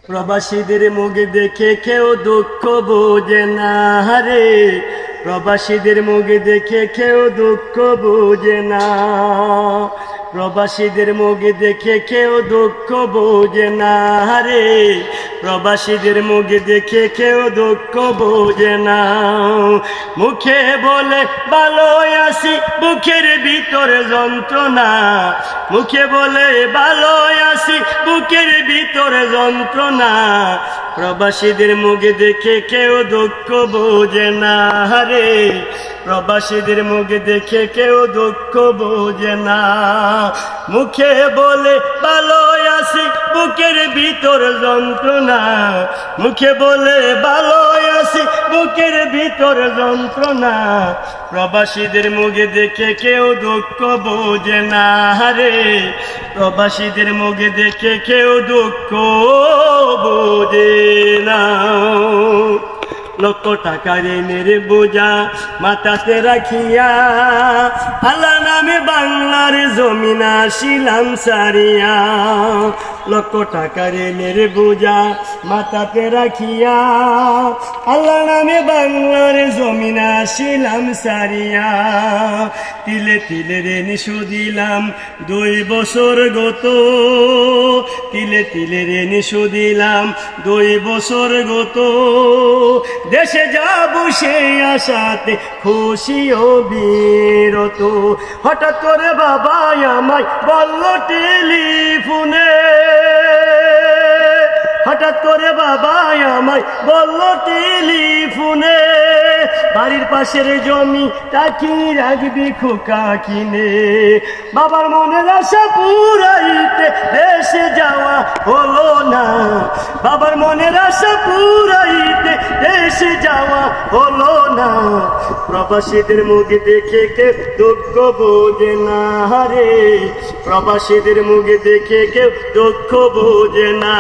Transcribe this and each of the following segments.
প্রবাসীদের মুখ দেখে কেউ দুঃখ বোঝে না রে, প্রবাসীদের মুখ দেখে কেউ দুঃখ বোঝে না, প্রবাসীদের মুখ দেখে কেউ দুঃখ বোঝে না রে, প্রবাসীদের মুখ দেখে কেউ দুঃখ বোঝে না। মুখে বলে ভালো আছি, বুকের ভিতরে যন্ত্রণা, মুখে বলে ভালো আছি, বুকের ভিতরে যন্ত্রণা, প্রবাসীদের মুখ দেখে কেউ দুঃখ বোঝে না রে, প্রবাসীদের মুখ দেখে কেউ দুঃখ বোঝে না। মুখে বলে ভালো আছি, বুকের ভিতর যন্ত্রণা, মুখে বলে ভালো আছি, বুকের ভিতর যন্ত্রণা, প্রবাসীদের মুখ দেখে কেউ দুঃখ বোঝে না রে, প্রবাসীদের মুখ দেখে কেউ দুঃখ বোঝে না। লক্ষ টাকার ঋণের বোঝা মাথাতে রাখিয়া, আল্লাহ নামে বাংলার জমিন আসিলাম সারিয়া, লক্ষ টাকার ঋণের বোঝা মাথাতে রাখিয়া, আল্লাহ নামে বাংলার জমিন আসিলাম সারিয়া। তিলে তিলে ঋণ শুধিলাম 2 বছর গত, তিলে তিলে ঋণ শুধিলাম 2 বছর গত, দেশে যাব সেই আশাতে খুশি ও বিরত। হঠাৎ করে বাবা আমায় বলল টেলিফোনে, হঠাৎ করে বাবা আমায় বলল টেলিফোনে, বাড়ির পাশের জমিটা কি রাখবি খোকা কিনে। বাবার মনের আশা পুরাইতে দেশে যাওয়া হলো না, বাবার মনের আশা পুরাইতে দেশে যাওয়া হলো না, প্রবাসীদের মুখ দেখে কেউ দুঃখ বোঝে না রে, প্রবাসীদের মুখ দেখে কেউ দুঃখ বোঝে না।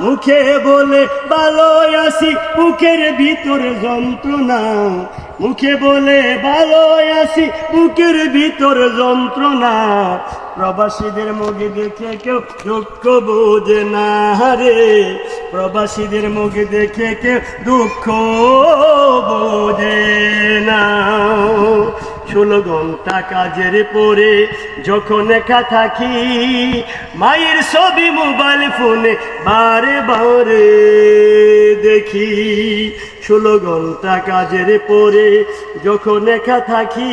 মুখে বলে ভালো আছি, বুকের ভিতর যন্ত্রণা, মুখে বলে ভালো আছি, বুকের ভিতর যন্ত্রণা, প্রবাসীদের মুখ দেখে কেউ দুঃখ বোঝে না রে, প্রবাসীদের মুখ দেখে কেউ দুঃখ বোঝে না। 16 ঘন্টা কাজের পরে যখন একা থাকি, মায়ের ছবি মোবাইল ফোনে বারে বারে দেখি। 16 ঘন্টা কাজের পরে যখন একা থাকি,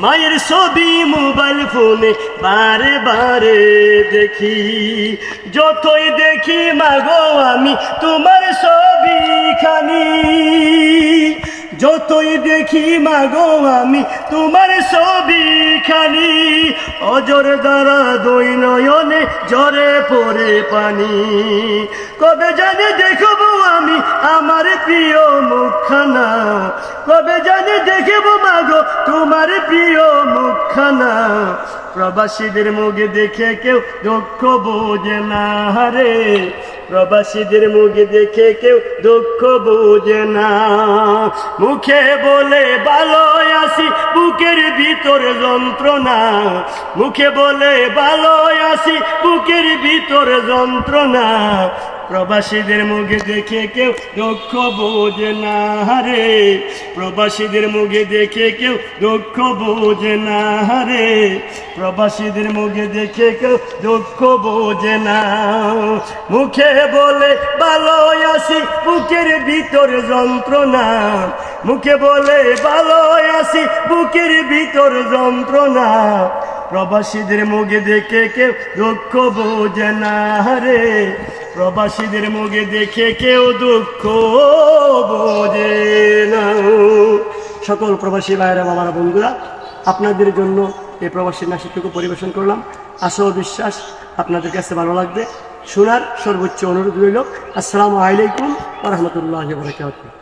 মায়ের ছবি মোবাইল ফোনে বারে বারে দেখি। যতই দেখি মাগো আমি তোমার ছবি খানি, যতই দেখি মাগো আমি তোমার ছবি খানি, অজর দ্বারা 2 নয়নে ঝরে পড়ে পানি। কবে জানি দেখবো আমি আমার প্রিয় মুখখানা, কবে জানি দেখবো মাগো তোমার প্রিয় মুখখানা, প্রবাসীদের মুখ দেখে কেউ দুঃখ বোঝে না রে, প্রবাসীদের মুখ দেখে কেউ দুঃখ বোঝে না। মুখে বলে ভালো আছি, বুকের ভিতর যন্ত্রণা, মুখে বলে ভালো আছি, বুকের ভিতর যন্ত্রণা, প্রবাসীদের মুখ দেখে কেউ দুঃখ বোঝে না রে, প্রবাসীদের মুখ দেখে কেউ দুঃখ বোঝে না রে, প্রবাসীদের মুখ দেখে কেউ দুঃখ বোঝে না। মুখে বলে ভালো আছি, বুকের ভিতর যন্ত্রণা, মুখে বলে ভালো আছি, বুকের ভিতর যন্ত্রণা, প্রবাসীদের মুখ দেখে কেউ দুঃখ বোঝে না রে, প্রবাসীদের মুখ দেখে কেউ দুঃখ বোঝে না। সকল প্রবাসী ভাইয়েরা, বাবারা, বন্ধুরা, আপনাদের জন্য এই প্রবাসী নাটকটুকু পরিবেশন করলাম। আশা ও বিশ্বাস আপনাদের কাছে ভালো লাগবে। শোনার সর্বোচ্চ অনুরোধ রইল। আসসালামু আলাইকুম ওয়া রাহমাতুল্লাহি ওয়া বারাকাতুহু।